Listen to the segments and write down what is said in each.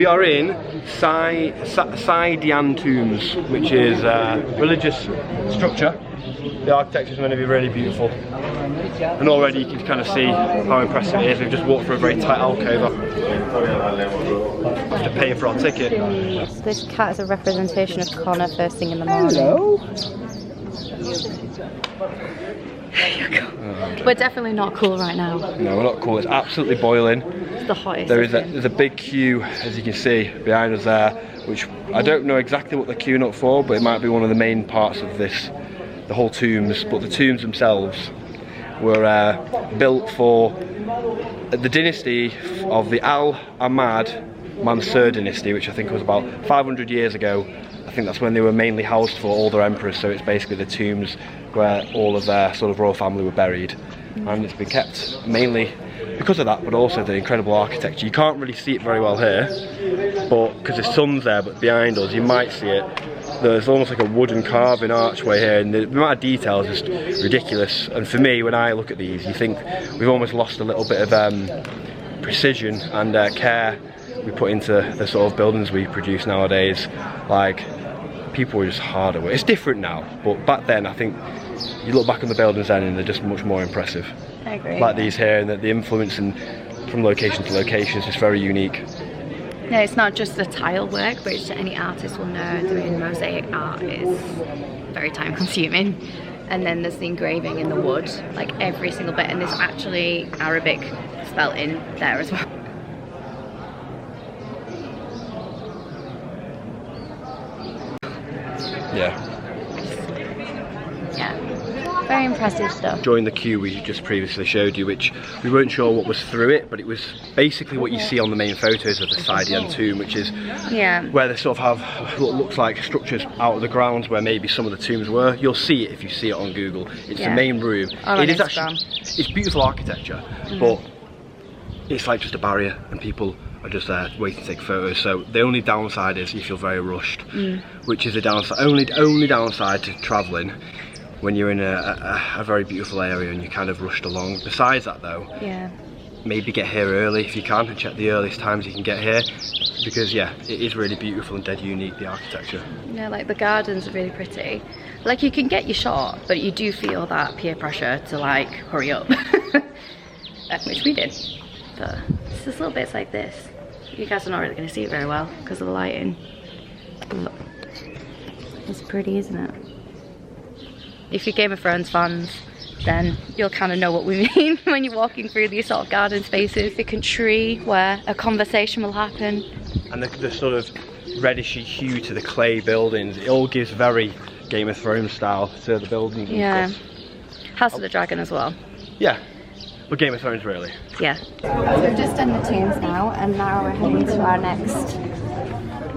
We are in Saadian tombs, which is a religious structure. The architecture is going to be really beautiful. And already you can kind of see how impressive it is. We've just walked through a very tight alcove. After paying for our ticket. This cat is a representation of Connor first thing in the morning. Hello. We're definitely not cool right now. No, we're not cool. It's absolutely boiling. It's the hottest. There's a big queue, as you can see, behind us there, which I don't know exactly what they're queuing up for, but it might be one of the main parts of this, the whole tombs. But the tombs themselves were built for the dynasty of the Al-Ahmad Mansur dynasty, which I think was about 500 years ago. I think that's when they were mainly housed for all their emperors, so it's basically the tombs where all of their sort of royal family were buried. And it's been kept mainly because of that, but also the incredible architecture. You can't really see it very well here, but because the sun's there, but behind us you might see it. There's almost like a wooden carving archway here, and the amount of detail is just ridiculous. And for me, when I look at these, you think we've almost lost a little bit of precision and care we put into the sort of buildings we produce nowadays. Like, people were just hard at work. It's different now, but back then I think you look back on the buildings then and they're just much more impressive. I agree. Like these here, and the influence from location to location is just very unique. No, it's not just the tile work, which any artist will know doing mosaic art is very time consuming. And then there's the engraving in the wood, like every single bit, and there's actually Arabic spelt in there as well. Yeah. Very impressive stuff. Join the queue we just previously showed you, which we weren't sure what was through it, but it was basically what you see on the main photos of the Saadian tomb, which is where they sort of have what looks like structures out of the ground where maybe some of the tombs were. You'll see it if you see it on Google. It's the main room. It is actually, it's beautiful architecture, but it's like just a barrier and people are just there waiting to take photos. So the only downside is you feel very rushed, which is the downside, only downside to travelling when you're in a very beautiful area and you're kind of rushed along. Besides that though, maybe get here early if you can and check the earliest times you can get here, because it is really beautiful and dead unique, the architecture. Yeah, like the gardens are really pretty. Like you can get your shot, but you do feel that peer pressure to like hurry up, which we did. But it's just little bits like this. You guys are not really going to see it very well because of the lighting. Look. It's pretty, isn't it? If you're Game of Thrones fans, then you'll kind of know what we mean when you're walking through these sort of garden spaces. Thick and tree where a conversation will happen. And the sort of redishy hue to the clay buildings, it all gives very Game of Thrones style to the buildings. Yeah. House of the Dragon as well. Yeah. But Game of Thrones really. Yeah. So we've just done the tombs now, and now we're heading to our next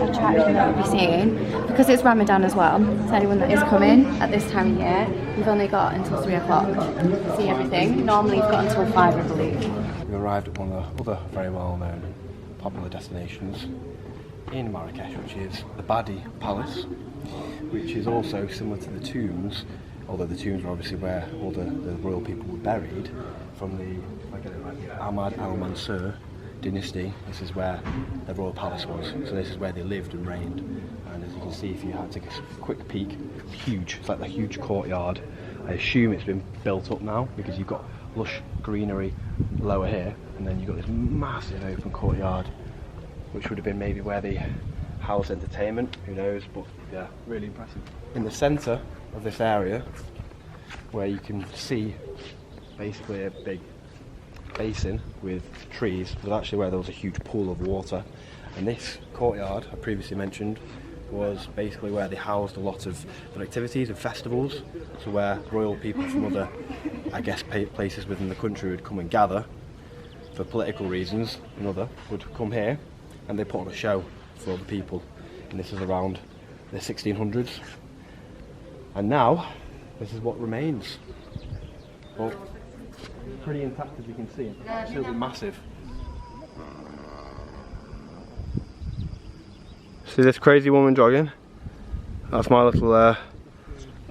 attraction that we'll be seeing, because it's Ramadan as well. So anyone that is coming at this time of year, we've only got until 3 o'clock to see everything. Normally you've got until 5, I believe. We arrived at one of the other very well-known popular destinations in Marrakech, which is the Badi Palace, which is also similar to the tombs, although the tombs were obviously where all the royal people were buried from the Ahmad al-Mansur dynasty. This is where the royal palace was, so this is where they lived and reigned. And as you can see, if you had to take a quick peek, huge, it's like the huge courtyard. I assume it's been built up now because you've got lush greenery lower here, and then you've got this massive open courtyard, which would have been maybe where they housed entertainment, who knows, but yeah, really impressive. In the centre of this area, where you can see basically a big basin with trees, was actually where there was a huge pool of water. And this courtyard I previously mentioned was basically where they housed a lot of their activities and festivals, so where royal people from other, I guess, places within the country would come and gather for political reasons, and other would come here and they put on a show for the people. And this is around the 1600s, and now this is what remains. Well, pretty intact, as you can see. Absolutely massive. See this crazy woman jogging? That's my little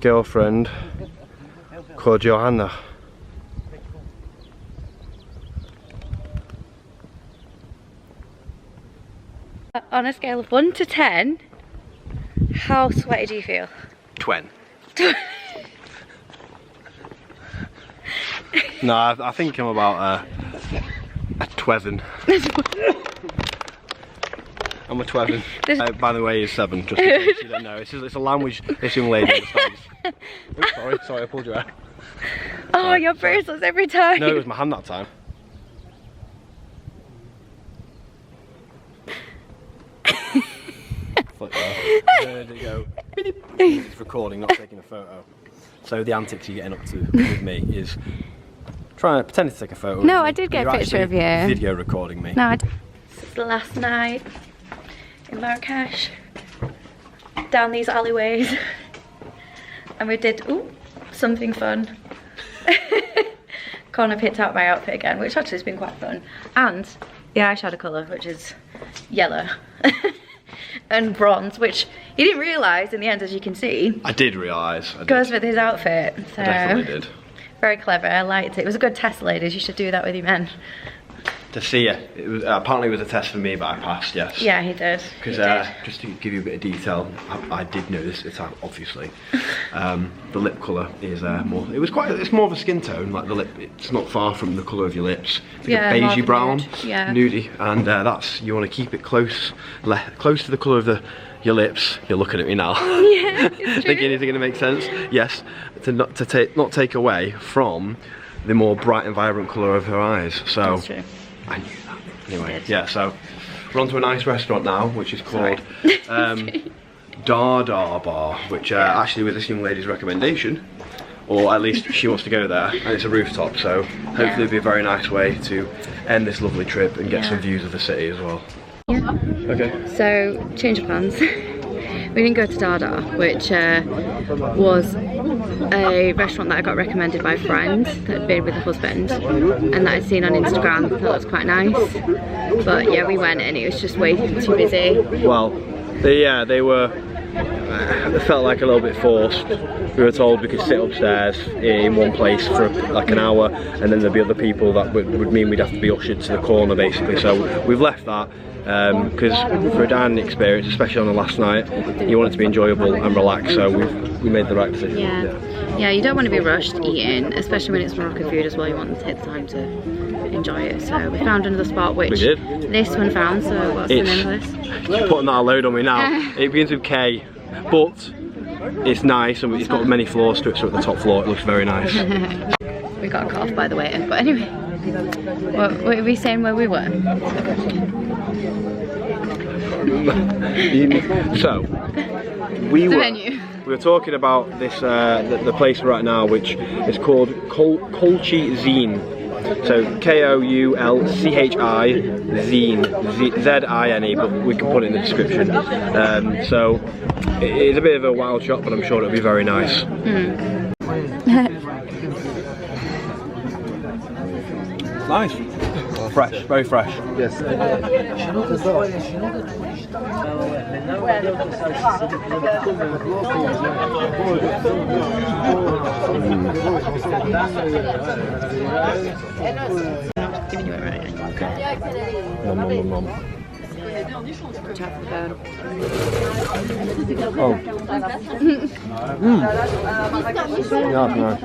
girlfriend called Johanna. on a scale of 1 to 10, how sweaty do you feel? 20. No, I think I'm about a 12. I'm a 12. By the way, is 7. Just in case you don't know, it's a language this young lady understands. Oops, sorry, I pulled you out. Oh, your bracelets every time. No, it was my hand that time. There you go. It's recording, not taking a photo. So the antics you're getting up to with me is pretending to take a photo. No, I did get a picture of you. Video recording me. No, this is the last night in Marrakech. Down these alleyways. And we did something fun. Connor picked out my outfit again, which actually has been quite fun. And the eyeshadow colour, which is yellow. And bronze, which he didn't realise in the end, as you can see. I did realise. Goes with his outfit. So I definitely did. Very clever, I liked it. It was a good test, ladies. You should do that with your men. To see it. It was, apparently it was a test for me, but I passed, yes. Yeah, he did. Because just to give you a bit of detail, I did notice it's obviously the lip colour is more. It's more of a skin tone. Like the lip, it's not far from the colour of your lips. It's like a beigey brown, nudie, and that's you want to keep it close to the colour of your lips. You're looking at me now. Yeah, it's true. Thinking, is it going to make sense? Yes. To not take away from the more bright and vibrant colour of her eyes. So. That's true. I knew that. Anyway, yeah, so we're on to a nice restaurant now, which is called Dada Bar, which actually was this young lady's recommendation, or at least she wants to go there, and it's a rooftop, so hopefully it'll be a very nice way to end this lovely trip and get some views of the city as well. Yeah. Okay. So, change of plans. We didn't go to Dada, which was a restaurant that I got recommended by a friend that had been with a husband and that I'd seen on Instagram. That was quite nice. But yeah, we went and it was just way too busy. Well, they were, it felt like a little bit forced. We were told we could sit upstairs in one place for like an hour and then there'd be other people that would mean we'd have to be ushered to the corner basically. So we've left that. Because for a dining experience, especially on the last night, you want it to be enjoyable and relaxed, so we made the right decision. Yeah, you don't want to be rushed eating, especially when it's Moroccan food as well. You want to take the time to enjoy it. So we found another spot, which this one found. So what's the name of this? You're putting that load on me now. It begins with K, but it's nice and it's got many floors to it. So at the top floor, it looks very nice. We got cut off by the waiter, but anyway, what were we saying where we were? So we were talking about this the place we're at now, which is called Koulchi Zine. So Koulchi Zine, but we can put it in the description. So it's a bit of a wild shot, but I'm sure it'll be very nice. Nice. Fresh, very fresh. Yes. Giving you it right. Nom. Oh. Yeah, nice.